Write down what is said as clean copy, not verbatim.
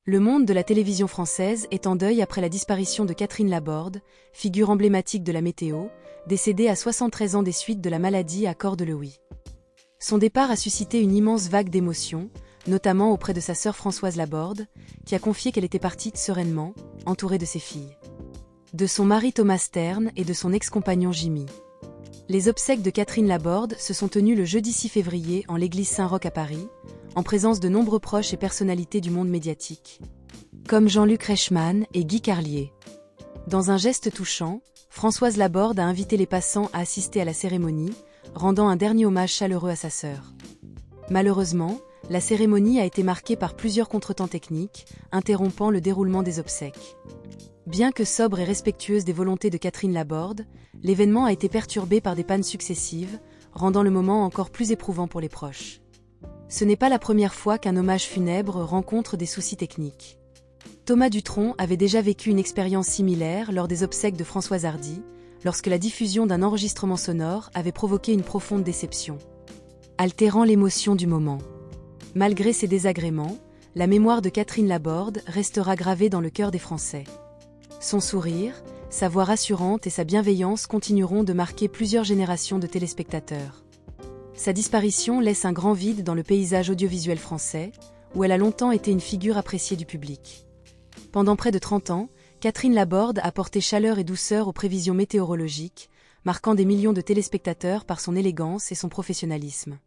Le monde de la télévision française est en deuil après la disparition de Catherine Laborde, figure emblématique de la météo, décédée à 73 ans des suites de la maladie à Cordes-le-Huy. Son départ a suscité une immense vague d'émotions, notamment auprès de sa sœur Françoise Laborde, qui a confié qu'elle était partie sereinement, entourée de ses filles. De son mari Thomas Stern et de son ex-compagnon Jimmy. Les obsèques de Catherine Laborde se sont tenues le jeudi 6 février en l'église Saint-Roch à Paris, en présence de nombreux proches et personnalités du monde médiatique, comme Jean-Luc Reichmann et Guy Carlier. Dans un geste touchant, Françoise Laborde a invité les passants à assister à la cérémonie, rendant un dernier hommage chaleureux à sa sœur. Malheureusement, la cérémonie a été marquée par plusieurs contretemps techniques, interrompant le déroulement des obsèques. Bien que sobre et respectueuse des volontés de Catherine Laborde, l'événement a été perturbé par des pannes successives, rendant le moment encore plus éprouvant pour les proches. Ce n'est pas la première fois qu'un hommage funèbre rencontre des soucis techniques. Thomas Dutronc avait déjà vécu une expérience similaire lors des obsèques de Françoise Hardy, lorsque la diffusion d'un enregistrement sonore avait provoqué une profonde déception, altérant l'émotion du moment. Malgré ces désagréments, la mémoire de Catherine Laborde restera gravée dans le cœur des Français. Son sourire, sa voix rassurante et sa bienveillance continueront de marquer plusieurs générations de téléspectateurs. Sa disparition laisse un grand vide dans le paysage audiovisuel français, où elle a longtemps été une figure appréciée du public. Pendant près de 30 ans, Catherine Laborde a porté chaleur et douceur aux prévisions météorologiques, marquant des millions de téléspectateurs par son élégance et son professionnalisme.